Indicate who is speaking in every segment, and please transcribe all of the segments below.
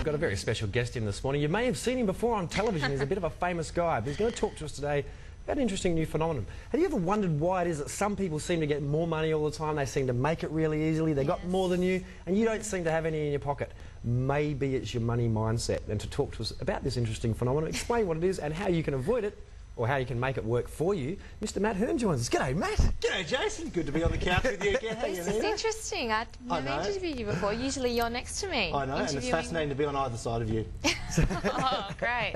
Speaker 1: We've got a very special guest in this morning. You may have seen him before on television. He's a bit of a famous guy, but he's going to talk to us today about an interesting new phenomenon. Have you ever wondered why it is that some people seem to get more money all the time? They seem to make it really easily. They got more than you, and you don't seem to have any in your pocket. Maybe it's your money mindset. And to talk to us about this interesting phenomenon, explain what it is and how you can avoid it, or how you can make it work for you, Mr. Matt Hern joins us. G'day, Matt.
Speaker 2: G'day, Jason. Good to be on the couch with you again.
Speaker 3: This is interesting. I've never interviewed you before. Usually you're next to me.
Speaker 2: I know, and it's fascinating to be on either side of you.
Speaker 3: Oh, great.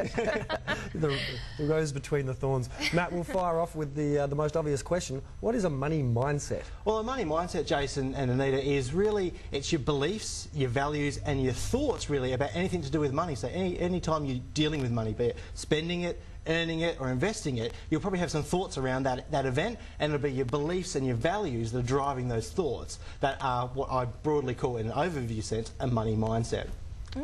Speaker 1: the rose between the thorns. Matt, we'll fire off with the most obvious question. What is a money mindset?
Speaker 2: Well, a money mindset, Jason and Anita, is really, it's your beliefs, your values and your thoughts, really, about anything to do with money. So any time you're dealing with money, be it spending it, earning it or investing it, you'll probably have some thoughts around that event, and it'll be your beliefs and your values that are driving those thoughts that are what I broadly call, in an overview sense, a money mindset.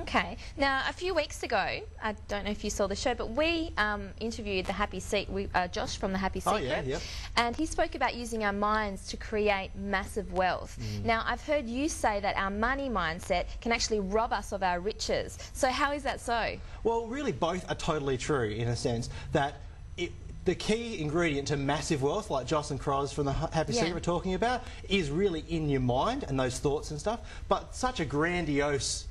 Speaker 3: Okay. Now, a few weeks ago, I don't know if you saw the show, but we interviewed the Happy Seat, Josh from the Happy Seat group, and he spoke about using our minds to create massive wealth. Now, I've heard you say that our money mindset can actually rob us of our riches. So how is that so?
Speaker 2: Well, really both are totally true, in a sense, that the key ingredient to massive wealth, like Joss and Croz from the Happy Seat were talking about, is really in your mind and those thoughts and stuff. But such a grandiose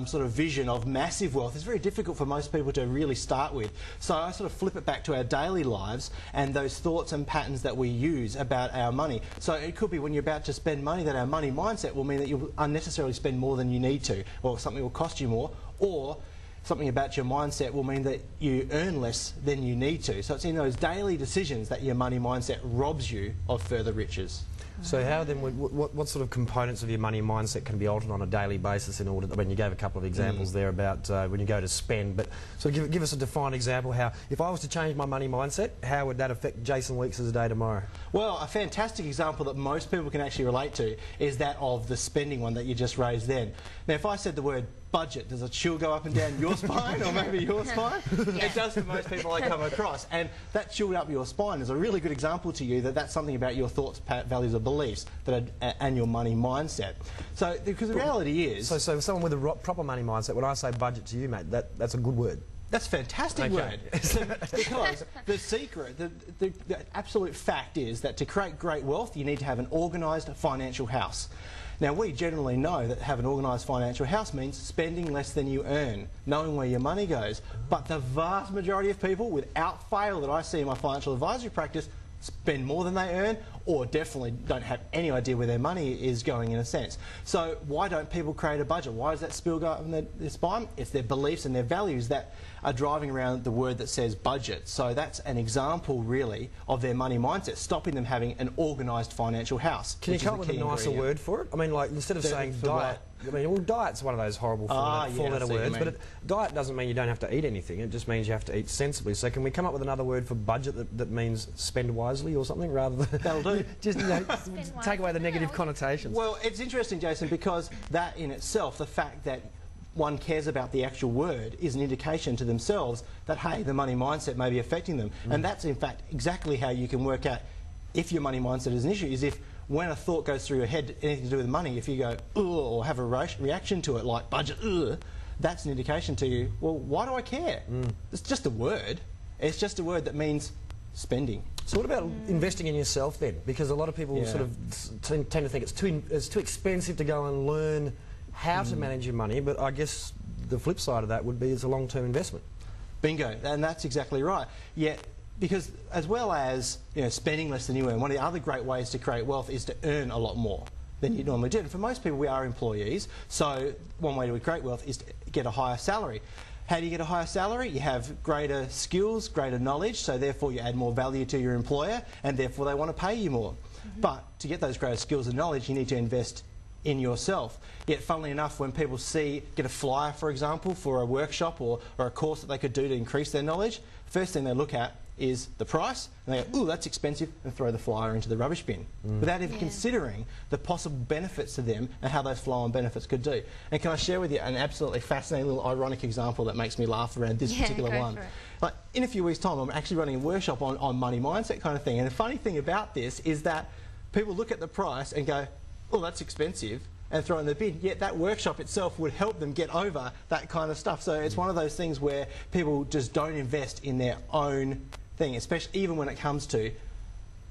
Speaker 2: sort of vision of massive wealth is very difficult for most people to really start with. So I sort of flip it back to our daily lives and those thoughts and patterns that we use about our money. So it could be when you're about to spend money that our money mindset will mean that you'll unnecessarily spend more than you need to, or something will cost you more, or something about your mindset will mean that you earn less than you need to. So it's in those daily decisions that your money mindset robs you of further riches.
Speaker 1: So how then, what sort of components of your money mindset can be altered on a daily basis in order, when you gave a couple of examples there about when you go to spend, but so give us a defined example how, if I was to change my money mindset, how would that affect Jason Weeks' day tomorrow?
Speaker 2: Well, a fantastic example that most people can actually relate to is that of the spending one that you just raised then. Now, if I said the word budget, does a chill go up and down your spine, or maybe your spine? It does for most people I come across, and that chilled up your spine is a really good example to you that that's something about your thoughts, values or beliefs that are, and your money mindset. So, because the reality is...
Speaker 1: So someone with a proper money mindset, when I say budget to you, mate, that's a good word.
Speaker 2: That's a fantastic word. Because the secret, the absolute fact is that to create great wealth, you need to have an organised financial house. Now, we generally know that have an organised financial house means spending less than you earn, knowing where your money goes. But the vast majority of people, without fail, that I see in my financial advisory practice, spend more than they earn, or definitely don't have any idea where their money is going, in a sense. So why don't people create a budget? Why does that spill go up in their spine? It's their beliefs and their values that are driving around the word that says budget. So that's an example, really, of their money mindset, stopping them having an organised financial house.
Speaker 1: Can you come up with a nicer word for it? I mean, like, instead of saying diet, I mean, well, diet's one of those horrible four-letter words, but diet doesn't mean you don't have to eat anything. It just means you have to eat sensibly. So can we come up with another word for budget that means spend wisely or something, rather than...
Speaker 2: That'll do.
Speaker 1: Just, take away the negative connotations.
Speaker 2: Well, it's interesting, Jason, because that in itself, the fact that one cares about the actual word, is an indication to themselves that, hey, the money mindset may be affecting them. And that's, in fact, exactly how you can work out if your money mindset is an issue, is if when a thought goes through your head, anything to do with money, if you go, ugh, or have a reaction to it, like budget, ugh, that's an indication to you, well, why do I care? It's just a word. It's just a word that means spending.
Speaker 1: So what about investing in yourself then? Because a lot of people sort of tend to think it's too expensive to go and learn how to manage your money, but I guess the flip side of that would be it's a long-term investment.
Speaker 2: Bingo, and that's exactly right. Yet, because as well as spending less than you earn, one of the other great ways to create wealth is to earn a lot more than you normally do. And for most people, we are employees, so one way to create wealth is to get a higher salary. How do you get a higher salary? You have greater skills, greater knowledge, so therefore you add more value to your employer, and therefore they want to pay you more. But to get those greater skills and knowledge, you need to invest in yourself. Yet, funnily enough, when people get a flyer, for example, for a workshop or a course that they could do to increase their knowledge, first thing they look at is the price, and they go, ooh, that's expensive, and throw the flyer into the rubbish bin, without even considering the possible benefits to them and how those flow-on benefits could do. And can I share with you an absolutely fascinating little ironic example that makes me laugh around this particular one? Like, in a few weeks' time, I'm actually running a workshop on money mindset kind of thing, and the funny thing about this is that people look at the price and go, oh, that's expensive, and throw it in the bin, yet that workshop itself would help them get over that kind of stuff. So it's one of those things where people just don't invest in their own thing, especially even when it comes to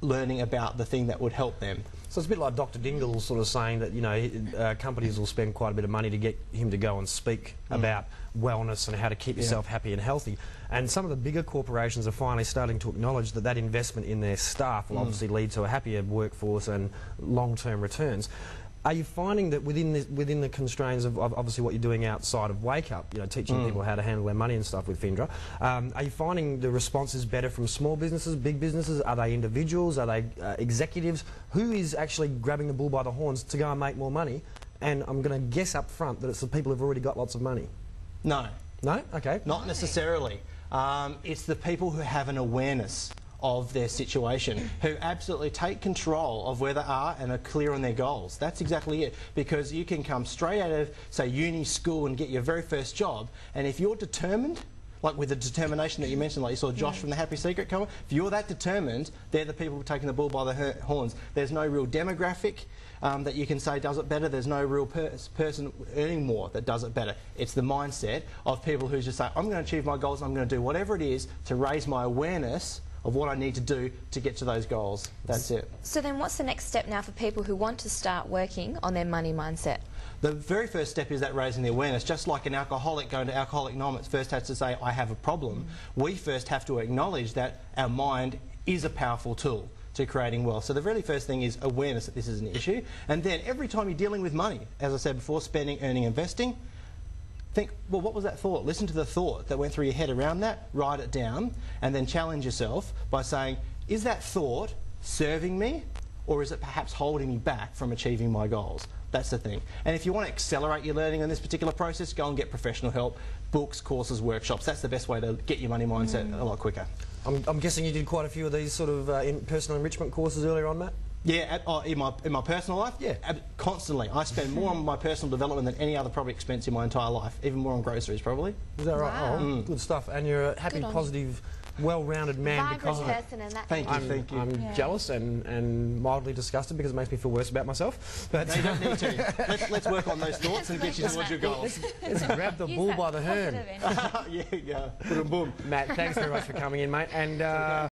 Speaker 2: learning about the thing that would help them.
Speaker 1: So it's a bit like Dr. Dingle sort of saying that, you know, companies will spend quite a bit of money to get him to go and speak about wellness and how to keep yourself happy and healthy. And some of the bigger corporations are finally starting to acknowledge that that investment in their staff will obviously lead to a happier workforce and long-term returns. Are you finding that within the constraints of obviously what you're doing outside of Wake Up, you know, teaching people how to handle their money and stuff with FINDRA, are you finding the response is better from small businesses, big businesses? Are they individuals? Are they executives? Who is actually grabbing the bull by the horns to go and make more money? And I'm going to guess up front that it's the people who've already got lots of money.
Speaker 2: No.
Speaker 1: No? Okay.
Speaker 2: Not necessarily. It's the people who have an awareness of their situation, who absolutely take control of where they are and are clear on their goals. That's exactly it. Because you can come straight out of, say, uni, school and get your very first job, and if you're determined, like with the determination that you mentioned, like you saw Josh from the Happy Secret come, if you're that determined, they're the people taking the bull by the horns. There's no real demographic that you can say does it better. There's no real person earning more that does it better. It's the mindset of people who just say, I'm going to achieve my goals, I'm going to do whatever it is to raise my awareness of what I need to do to get to those goals. That's it.
Speaker 3: So then what's the next step now for people who want to start working on their money mindset?
Speaker 2: The very first step is that raising the awareness. Just like an alcoholic going to Alcoholics Anonymous first has to say, I have a problem, we first have to acknowledge that our mind is a powerful tool to creating wealth. So the very first thing is awareness that this is an issue. And then every time you're dealing with money, as I said before, spending, earning, investing, think, well, what was that thought? Listen to the thought that went through your head around that, write it down, and then challenge yourself by saying, is that thought serving me, or is it perhaps holding me back from achieving my goals? That's the thing. And if you want to accelerate your learning in this particular process, go and get professional help, books, courses, workshops. That's the best way to get your money mindset a lot quicker.
Speaker 1: I'm guessing you did quite a few of these sort of personal enrichment courses earlier on, Matt?
Speaker 2: Yeah, in my personal life,
Speaker 1: yeah,
Speaker 2: constantly. I spend more on my personal development than any other probably expense in my entire life, even more on groceries probably.
Speaker 1: Is that right?
Speaker 3: Wow.
Speaker 1: Oh, good stuff. And you're a happy, positive, well-rounded man because of it.
Speaker 3: Person and that
Speaker 2: Thank you.
Speaker 1: I'm jealous and mildly disgusted because it makes me feel worse about myself. But
Speaker 2: no, you don't need to. Let's work on those thoughts and get you towards your goals.
Speaker 1: Let's grab the bull by the Hern.
Speaker 2: Yeah, boom, boom.
Speaker 1: Matt, thanks very much for coming in, mate. And